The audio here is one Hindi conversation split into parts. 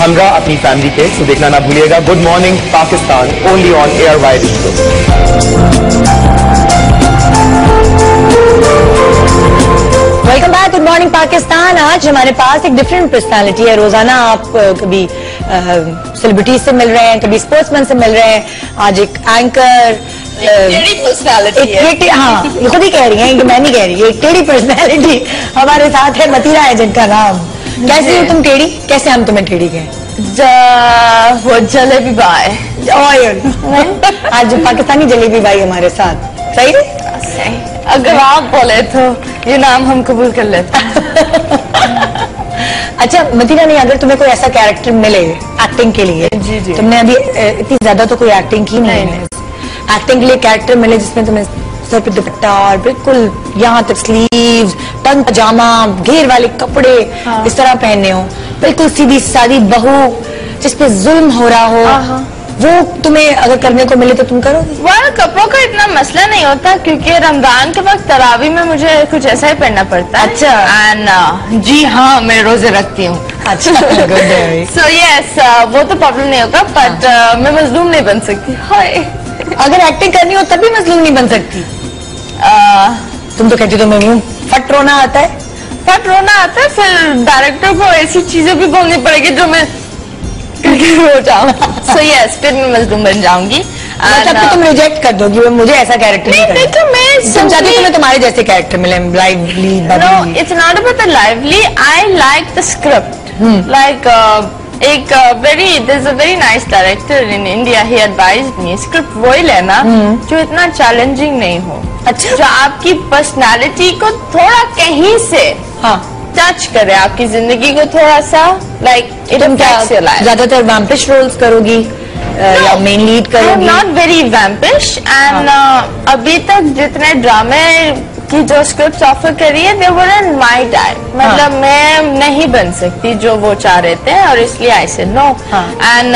हमरा अपनी फैमिली के, सो देखना ना भूलिएगा। Good morning Pakistan, only on ARY digital. Welcome back, good morning Pakistan. आज हमारे पास एक डिफरेंट पर्सनालिटी है। रोजाना आप कभी सेलिब्रिटीज से मिल रहे हैं, कभी स्पोर्ट्समैन से मिल रहे हैं, आज एक एंकर पर्सनालिटी है। हाँ, ये खुद ही कह रही हैं कि मैं नहीं कह रही, एक टेढ़ी पर्सनालिटी हमारे साथ है। मतीरा है जिनका नाम। कैसी हो तुम टेढ़ी? कैसे हम तुम्हें टेढ़ी कहें? वो जलेबी बाई। आज पाकिस्तानी जलेबी बाई हमारे साथ। सही है? सही। अगर आप बोले तो ये नाम हम कबूल कर लेते हैं। अच्छा मतीरा, नहीं अगर तुम्हें कोई ऐसा कैरेक्टर मिले एक्टिंग के लिए, जी जी, तुमने अभी इतनी ज्यादा तो कोई एक्टिंग की नहीं है, एक्टिंग के लिए कैरेक्टर मिले जिसमें तुम्हें सर पे दुपट्टा और बिल्कुल यहाँ तक स्लीव्स, तंग पजामा, घेर वाले कपड़े इस तरह पहनने हो, बिल्कुल सीधी सादी बहू जिसपे जुल्म हो रहा हो, वो तुम्हें अगर करने को मिले तो तुम करोगे? वह कपड़ों का इतना मसला नहीं होता क्योंकि रमजान के वक्त तरावी में मुझे कुछ ऐसा ही पहनना पड़ता है। अच्छा। एंड जी हाँ, मैं रोजे रखती हूँ। अच्छा। सो यस, वो तो प्रॉब्लम नहीं होगा, बट मैं मजलूम नहीं बन सकती। हाय, अगर एक्टिंग करनी हो तभी मजलूम नहीं बन सकती। तुम तो कहती हो मैं यूं फट रोना आता है। फट रोना आता है, फिर डायरेक्टर को ऐसी चीजें भी बोलनी पड़ेगी जो मैं हो जाऊँ। सो यस, फिर मैं मजलूम बन जाऊंगी। मतलब तुम रिजेक्ट कर दोगी, मुझे ऐसा कैरेक्टर नहीं करना। तो मैं चाहती हूँ तुम्हें तुम्हारे जैसे कैरेक्टर मिले, lively. No, it's not about the lively, I like the script. Like एक there's a very nice director in India, he advised me script वही लेना जो इतना चैलेंजिंग नहीं हो। अच्छा। जो आपकी पर्सनालिटी को थोड़ा कहीं से टच करे, आपकी जिंदगी को थोड़ा सा लाइक तुम क्या ज्यादातर वैम्पिश रोल्स करोगी या मेन लीड करोगी? नॉट वेरी वैम्पिश एंड अभी तक जितने ड्रामे की जो स्क्रिप्ट ऑफर करी है, they were in my type। मतलब मैं नहीं बन सकती जो वो चाह रहे थे और इसलिए I said no। and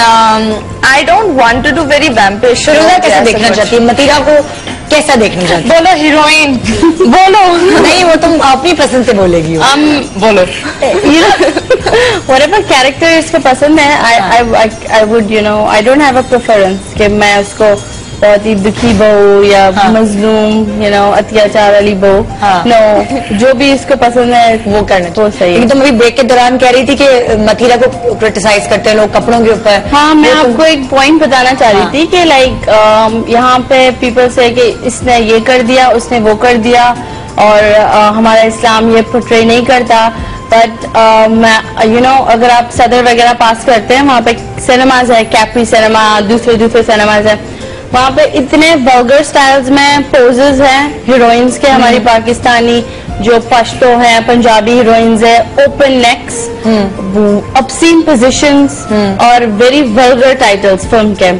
I don't want to do very vampish। फिरोजा कैसे देखना चाहती है? मतीरा को कैसा देखना चाहती? बोलो हीरोइन। बोलो। नहीं, वो तुम अपनी पसंद से बोलेगी। बोलो। whatever character इसको पसंद है, I would I don't have a preference कि मैं उसको बहुत ही दुखी बहू या मजलूम अत्याचार वाली बहू। नो, जो भी इसको पसंद है वो करना तो सही। लेकिन तुम अभी ब्रेक के दौरान कह रही थी कि मतीरा को क्रिटिसाइज करते हैं लोग कपड़ों के ऊपर। हाँ, मैं आपको एक पॉइंट बताना चाह रही थी कि लाइक यहाँ पे पीपल से कि इसने ये कर दिया, उसने वो कर दिया और हमारा इस्लाम ये पोर्ट्रे नहीं करता। बट मैं अगर आप सदर वगैरह पास करते हैं, वहाँ पे सिनेमाज है, कैपरी सिनेमा, दूसरे सिनेमाज है, वहाँ पे इतने वल्गर स्टाइल्स में पोजेस हैं हीरोइंस के, हमारी पाकिस्तानी जो पश्तो हैं, पंजाबी हीरोइंस है, ओपन नेक्स, ऑब्सीन पोजीशंस और वेरी वल्गर टाइटल्स फिल्म के।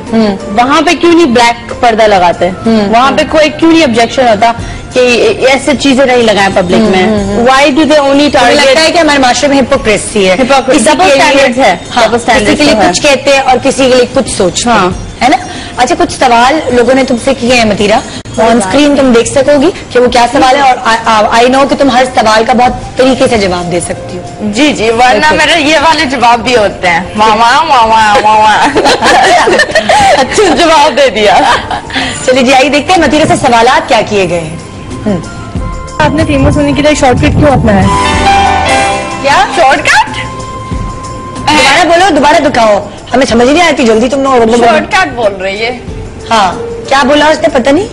वहाँ पे क्यों नहीं ब्लैक पर्दा लगाते? वहाँ पे कोई क्यों नहीं ऑब्जेक्शन होता कि ऐसे चीजें नहीं लगाएं पब्लिक में? Why do they only target? लगता है कि हमारे माशरे में हिपोक्रेसी है, डबल स्टैंडर्ड्स है। किसी के लिए कुछ कहते हैं और किसी के लिए कुछ सोचते हैं, है ना? अच्छा, कुछ सवाल लोगों ने तुमसे किए हैं मतीरा, ऑन स्क्रीन तुम देख सकोगी कि वो क्या सवाल है, और आई नो कि तुम हर सवाल का बहुत तरीके से जवाब दे सकती हो। जी जी, वरना मेरे ये वाले जवाब भी होते हैं, मामा मामा मामा। अच्छा, जवाब दे दिया। चलिए जी, आइए देखते हैं मतीरा से सवालात क्या किए गए हैं। आपने फेमस होने के लिए शॉर्टकट क्यों अपनाया है? क्या शॉर्टकट? दोबारा बोलो, दोबारा दिखाओ, हमें समझ नहीं आती, जल्दी तुम लोग शॉर्टकट बोल रही है। हाँ, क्या बोला उसने पता नहीं,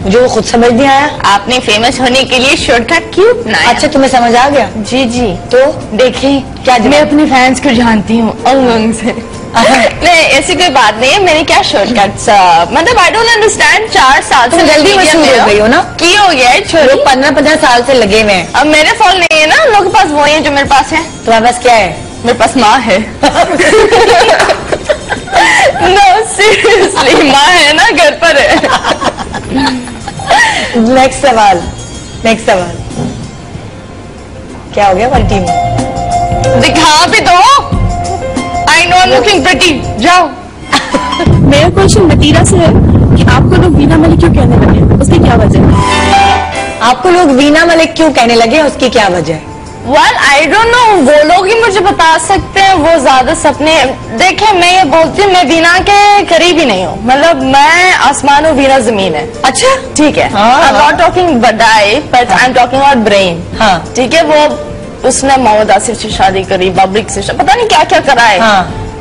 मुझे वो खुद समझ नहीं आया। आपने फेमस होने के लिए शॉर्टकट क्यों अपनाया? अच्छा, तुम्हें समझ आ गया? जी जी। तो देखिए क्या मैं अपने फैंस को जानती हूँ अंग से। नहीं, ऐसी कोई बात नहीं है। मैंने क्या शॉर्टकट, मतलब आई डोंट अंडरस्टैंड। 4 साल से जल्दी मशहूर हो गई हो ना? की हो गया है, 15 साल से लगे हुए हैं। अब मेरे फॉल नहीं है ना, लोगों के पास वो है जो मेरे पास है। तुम्हारे पास क्या है? मेरे पास माँ है। नो सीरियसली, माँ है ना, घर पर है। नेक्स्ट सवाल क्या हो गया हमारी टीम? दिखा भी दो। I know I am looking pretty. जाओ। मेरा क्वेश्चन मतीरा से है कि आपको लोग वीना मलिक क्यों कहने लगे, उसकी क्या वजह है? आपको लोग वीना मलिक क्यों कहने लगे, उसकी क्या वजह है? Well, I don't know, वो लोग ही मुझे बता सकते हैं, वो ज्यादा सपने देखे। मैं ये बोलती हूँ, मैं वीना के करीब ही नहीं हूँ, मतलब मैं आसमान हूँ, वीना जमीन है। अच्छा, ठीक है। I'm not talking बडाई, but I'm talking about brain। हाँ, ठीक है। वो उसने मोहम्मद आसिफ से शादी करी, पब्लिक से पता नहीं क्या क्या करा है।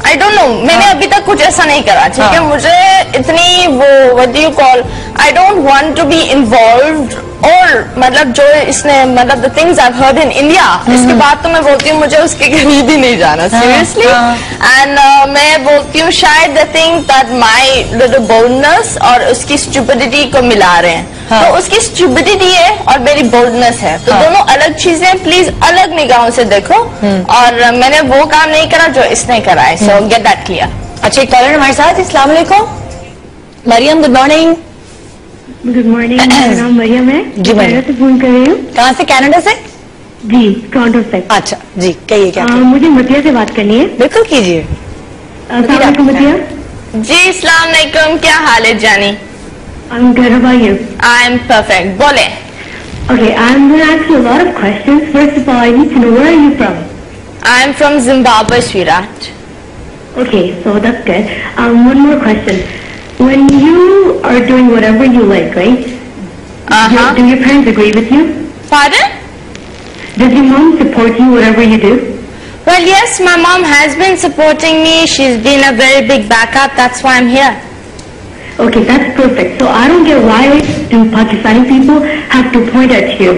आई डोंट नो, मैंने अभी तक कुछ ऐसा नहीं करा। ठीक है। मुझे इतनी वो what do you call, I don't want to be involved, और मतलब जो इसने मतलब the things I heard in India, इसके बाद तो मैं बोलती हूँ मुझे उसके करीब ही नहीं जाना, सीरियसली। एंड मैं बोलती हूँ शायद the thing that my little boldness और उसकी स्टुपिडिटी को मिला रहे हैं। तो उसकी स्टुपिडिटी है और मेरी बोल्डनेस है, तो दोनों अलग चीजें, प्लीज अलग निगाहों से देखो। और मैंने वो काम नहीं करा जो इसने करा है, सो गेट दैट क्लियर। अच्छा, एक कॉलर हमारे साथ। अस्सलाम वालेकुम Mariam, good morning. Good morning, मेरा नाम मरियम है। जी, कनाडा से फोन कर रही हूँ। कहाँ से? कनाडा से? जी, टोरंटो से। अच्छा जी, कहिए क्या? मुझे मतिया से बात करनी है। बिल्कुल कीजिए। अस्सलाम वालेकुम मतिया। जी, अस्सलाम वालेकुम, क्या हाल है जानी? I'm good, how about you? I'm perfect, बोले। Okay, I'm going to ask you a lot of questions. First of all, I need to know, where are you from? I'm from Zimbabwe, sweetheart. Okay, so that's good. One more question. When you are doing whatever you like, right? Do your parents agree with you? Pardon? Does your mom support you whatever you do? Well, yes, my mom has been supporting me. She's been a very big backup. That's why I'm here. Okay, that's perfect. So I don't get why do Pakistani people have to point at you.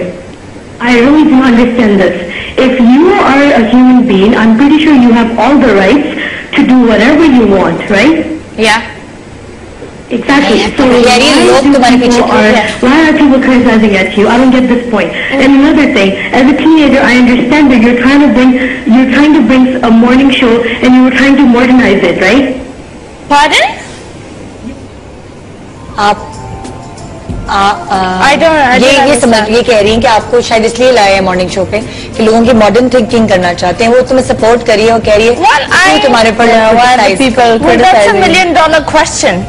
I really do not understand this. If you are a human being, I'm pretty sure you have all the rights to do whatever you want, right? Yeah. Exactly. So why are people criticizing at you? I don't get this point. And another thing, as a teenager, I understand that you're trying to bring a morning show and you were trying to modernize it, right? Pardon? आप I don't ये समझ, ये कह रही हैं कि आपको शायद इसलिए लाया है मॉर्निंग शो पे कि लोगों की मॉडर्न थिंकिंग करना चाहते हैं, वो तुम्हें सपोर्ट करिए और कह रही है well, तुम्हारे पर that's a $1 million question.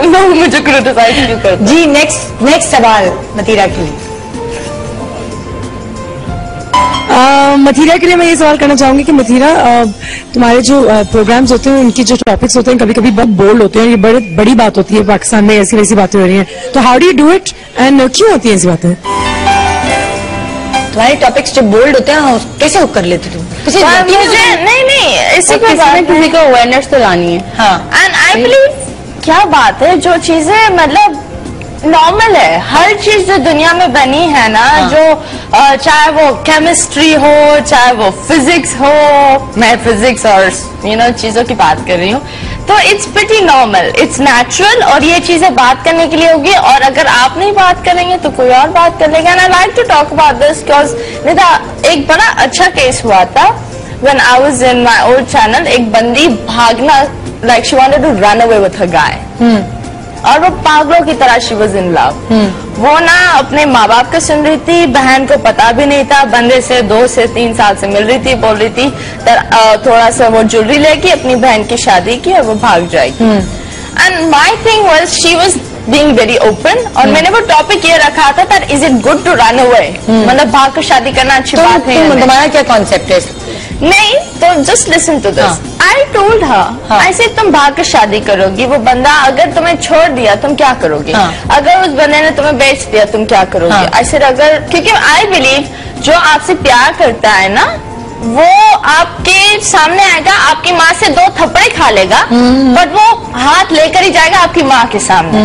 लोग मुझे क्रिटिसाइज क्यों करते? जी, नेक्स्ट सवाल मतीरा के लिए। मथीरा के लिए मैं ये सवाल करना चाहूंगी कि मथीरा, तुम्हारे जो प्रोग्राम्स होते हैं उनके जो टॉपिक्स होते हैं कभी कभी बहुत बोल्ड होते हैं, ये बड़ी बात होती है पाकिस्तान में, ऐसी वैसी बातें हो रही हैं, तो how do you do it and क्यों होती हैं ऐसी बातें? तुम्हारे टॉपिक्स जो बोल्ड होते हैं कैसे हुक कर लेते तुम? मुझे नहीं इसी को किसी को अवेयरनेस तो लानी है। हाँ, एंड आई बिलीव क्या बात है, जो चीजें मतलब नॉर्मल है, हर चीज जो दुनिया में बनी है ना, जो चाहे वो केमिस्ट्री हो, चाहे वो फिजिक्स हो, मैं फिजिक्स और चीजों की बात कर रही हूँ, तो it's pretty normal, it's natural, और ये चीजें बात करने के लिए होगी, और अगर आप नहीं बात करेंगे तो कोई और बात कर लेगा। And I like to talk about this because Nidha एक बड़ा अच्छा केस हुआ था when I was in my old channel. एक बंदी भागना, like she wanted to run away with her guy, और वो पागलों की तरह शी वाज इन लव। वो ना अपने माँ बाप को सुन रही थी, बहन को पता भी नहीं था, बंदे से 2 से 3 साल से मिल रही थी, बोल रही थी थोड़ा सा वो ज्वेलरी लेगी, अपनी बहन की शादी की और वो भाग जाएगी। And my thing was she was being very open, और मैंने वो टॉपिक ये रखा था that is it good to run away, मतलब भाग कर शादी करना अच्छी बात है। तुम्हारा क्या कॉन्सेप्ट है? नहीं, तो just listen to this. I told her, ऐसे तुम भाग कर शादी करोगी, वो बंदा अगर तुम्हें छोड़ दिया तुम क्या करोगी? अगर उस बंदे ने तुम्हें बेच दिया तुम क्या करोगी? ऐसे अगर, क्योंकि आई बिलीव जो आपसे प्यार करता है ना, वो आपके सामने आएगा, आपकी माँ से 2 थप्पड़े खा लेगा, बट वो हाथ लेकर ही जाएगा आपकी माँ के सामने।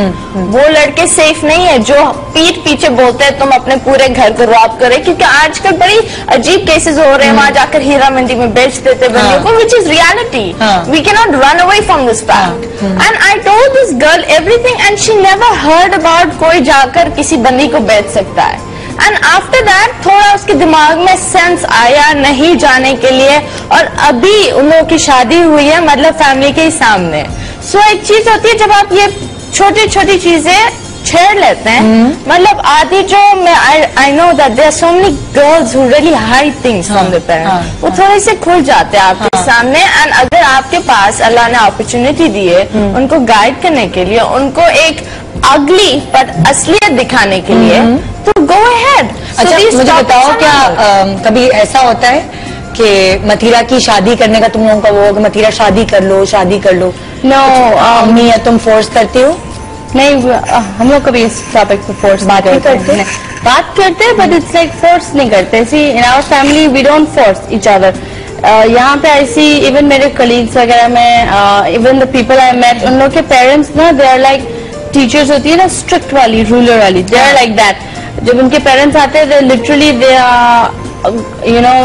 वो लड़के सेफ नहीं है जो पीठ पीछे बोलते हैं तुम अपने पूरे घर को रॉब करे, क्योंकि आजकल बड़ी अजीब केसेस हो रहे हैं, वहां जाकर हीरा मंडी में बेच देते बंदियों को, which is reality. We can not run away from this fact. And I told this girl everything and she never heard about कोई जाकर किसी बंदी को बेच सकता है। एंड आफ्टर दैट थोड़ा उसके दिमाग में सेंस आया नहीं जाने के लिए, और अभी उन लोगों की शादी हुई है, मतलब फैमिली के ही सामने। सो एक चीज होती है जब आप ये छोटी छोटी चीजें छेड़ लेते हैं, मतलब आदि जो मैं I know that there are so many girls who really hide things from their parents, वो थोड़े से खुल जाते हैं आपके सामने। एंड अगर आपके पास अल्लाह ने अपॉर्चुनिटी दी है उनको गाइड करने के लिए, उनको एक अगली पर असलियत दिखाने के लिए तो गो अहेड। अच्छा मुझे बताओ क्या कभी ऐसा होता है कि मथीरा की शादी करने का तुम लोगों का वो कि मथीरा शादी कर लो नो अम्मी या तुम फोर्स करती हो? नहीं, हम लोग कभी इस टॉपिक पे फोर्स बात नहीं करते? बात करते हैं बट इट्स लाइक फोर्स नहीं करते। See in our family we don't force each other. यहाँ पे ऐसी इवन मेरे कलीग्स वगैरह में even the people I met, उन लोग के पेरेंट्स ना दे आर लाइक टीचर्स होती है ना स्ट्रिक्ट वाली, रूलर वाली, दे आर लाइक दैट। जब उनके पेरेंट्स आते हैं they literally they you know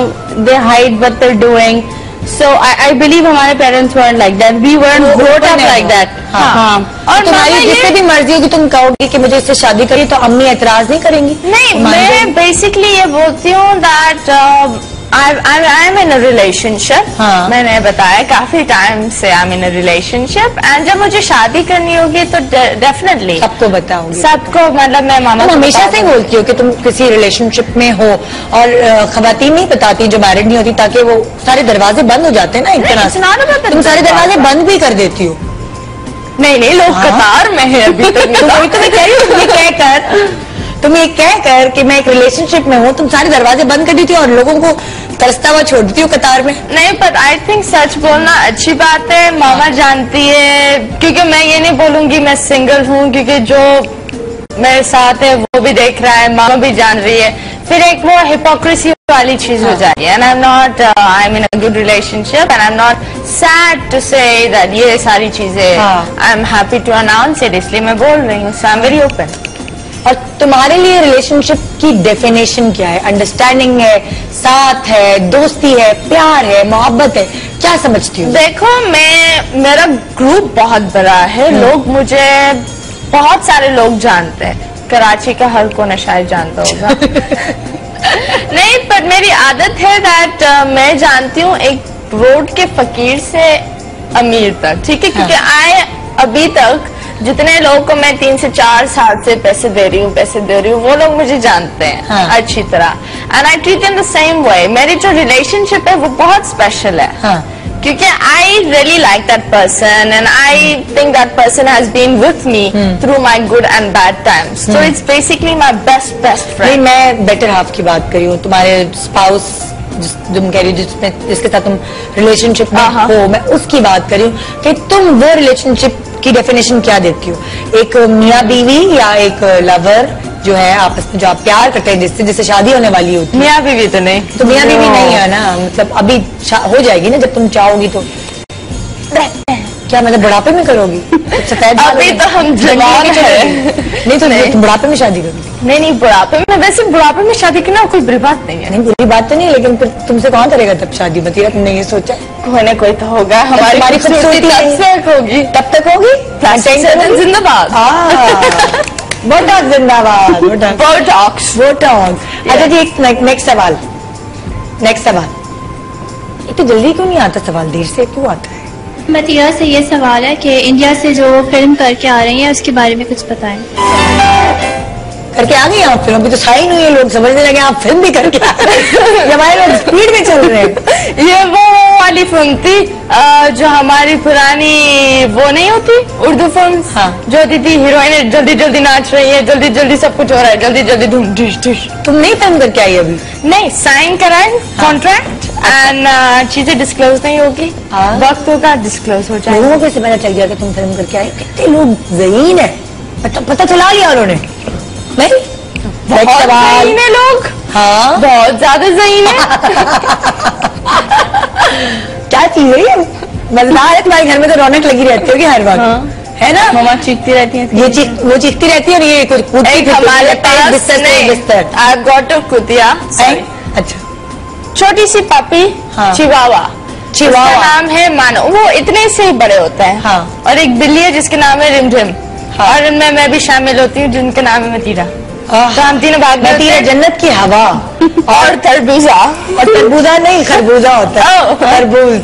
they hide what they are doing. So I believe हमारे parents weren't like that, we weren't brought up like that। हाँ। और तुम्हारी जिससे भी मर्जी होगी तुम कहोगी कि मुझे इससे शादी करी तो अम्मी एतराज नहीं करेंगी? नहीं, मैं बेसिकली ये बोलती हूँ that I am in a relationship. मैंने बताया काफी टाइम से आई am in a relationship and जब मुझे शादी करनी होगी तो डेफिनेटली सबको बताओगी? सबको, मतलब मैं मामा हमेशा से बोलती हो कि तुम किसी रिलेशनशिप में हो और खवातीन नहीं बताती जो मैरिड नहीं होती, ताकि वो सारे दरवाजे बंद हो जाते हैं ना एक तरह से। तुम सारे दरवाजे बंद भी कर देती हो। नहीं, लोग कतार में है अभी तक। वही तो मैं कह रही हूँ, तुम ये कह कर कि मैं एक रिलेशनशिप में हूँ, तुम सारे दरवाजे बंद कर देती हो और लोगों को तरसता हुआ छोड़ देती हो कतार में। नहीं, पर आई थिंक सच बोलना अच्छी बात है। मामा जानती है, क्योंकि मैं ये नहीं बोलूंगी मैं सिंगल हूँ, क्योंकि जो मेरे साथ है वो भी देख रहा है, मामा भी जान रही है, फिर एक वो हिपोक्रेसी वाली चीज हो जाती है। And I am not, I am in a good relationship and I am not sad to say that ये सारी चीजें I am happy to announce it, इसलिए मैं बोल रही हूँ। So I am very open. और तुम्हारे लिए रिलेशनशिप की डेफिनेशन क्या है? अंडरस्टैंडिंग है, साथ है, दोस्ती है, प्यार है, मोहब्बत है, क्या समझती हो? देखो, मेरा ग्रुप बहुत बड़ा है, लोग मुझे बहुत सारे लोग जानते हैं, कराची का हर कोना शायद जानता होगा। नहीं, पर मेरी आदत है दैट मैं जानती हूँ एक रोड के फकीर से अमीर तक, ठीक है? क्योंकि अभी तक जितने लोगों को मैं 3 से 4 साल से पैसे दे रही हूँ वो लोग मुझे जानते हैं अच्छी तरह and I treat in the same way. मेरी जो रिलेशनशिप है वो बहुत स्पेशल है क्योंकि I really like that person and I think that person has been with me through my good and bad times, so it's basically my best friend. मैं बेटर हाफ की बात करी हूँ, तुम्हारे स्पाउस तुम कह रही हो जिसके साथ तुम रिलेशनशिप में हो, मैं उसकी बात करी हूँ कि तुम वो रिलेशनशिप की डेफिनेशन क्या देती हो? एक मियाँ बीवी या एक लवर जो है आपस में जो आप प्यार करते हैं जिससे शादी होने वाली होती है? मियाँ बीवी तो नहीं, तो मियाँ बीवी नहीं है ना, मतलब अभी हो जाएगी ना जब तुम चाहोगी तो। क्या मतलब बुढ़ापे में करोगी? सफेद अभी तो हम जवान हैं। नहीं तो तुम बुढ़ापे में शादी करोगी? नहीं, बुढ़ापे में, वैसे बुढ़ापे में शादी करना कोई बुरी बात नहीं है। नहीं, बुरी बात तो नहीं, लेकिन फिर तुमसे कौन करेगा तब शादी? मतीरा, तुमने ये सोचा? कोई ना कोई तो होगा। हमारी खूबसूरती तब तक होगी। जिंदाबाद। बोटॉक्स जिंदाबाद। बोटॉक्स। अच्छा जी, नेक्स्ट सवाल। इतनी जल्दी क्यों नहीं आता सवाल, देर से क्यों आता है? मतीरा से ये सवाल है कि इंडिया से जो फिल्म करके आ रही है उसके बारे में कुछ बताएं। करके आ गई आप फिल्म? अभी तो साइन हुई है, लोग समझने लगे आप फिल्म भी करके आ रहे हैं। हमारे लोग स्पीड में चल रहे हैं। ये वो वाली फिल्म थी जो हमारी पुरानी वो नहीं होती उर्दू फिल्म, जो होती थी हीरोइन जल्दी जल्दी नाच रही है, जल्दी जल्दी सब कुछ हो रहा है, जल्दी जल्दी धूम ढिश ढिश। तुम नहीं फिल्म करके आई अभी? नहीं, साइन कराए कॉन्ट्रैक्ट एंड चीजें डिस्क्लोज नहीं होगी, वक्त होगा डिस्क्लोज हो जाएगा। लोगों को कैसे पता चल गया कि तुम फिल्म करके आए? कितने लोग ज़हीन है, पता चला लिया उन्होंने? नहीं, बहुत ज़हीन है लोग। हाँ, बहुत ज्यादा ज़हीन है। क्या चीज है ये? मजेदार है। तुम्हारे घर में तो रौनक लगी रहती होगी हर वक्त, है ना? मम्मा चीखती रहती है, वो चीखती रहती है और ये कुछ हमारे पास बिस्तर। आई गॉट अ कुतिया। अच्छा, छोटी सी पपी, चिवावा। उसका नाम है मानो, वो इतने से ही बड़े होते हैं। और एक बिल्ली है जिसके नाम है रिमझिम, और उनमें मैं भी शामिल होती हूँ जिनका नाम है मतीरा। तो हम तीनों भाग में मतीरा जन्नत की हवा और तरबूजा। और तरबूजा नहीं, खरबूजा होता है। तरबूज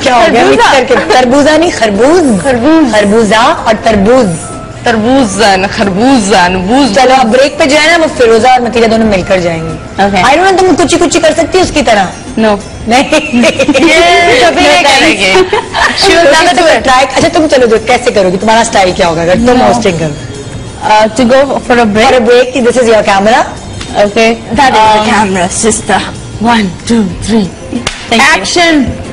क्या हो गया मिक्स करके? तरबूजा नहीं, खरबूज। खरबूजा और तरबूज। खरबूजन। चलो अब ब्रेक पे जो है ना वो फिरोजा और मतीरा दोनों मिलकर जाएंगी। आई डोंट नो, तुम कुछ कुछ कर सकती हो उसकी तरह? नो, नहीं, ये कभी नहीं करेंगे। अच्छा तुम चलो, जो कैसे करोगी? तुम्हारा स्टाइल क्या होगा अगर तुम होस्टिंग करो? to go for a break. For a break, this is your camera. Okay. That is the camera, sister. 1, 2, 3. Thank you. Action.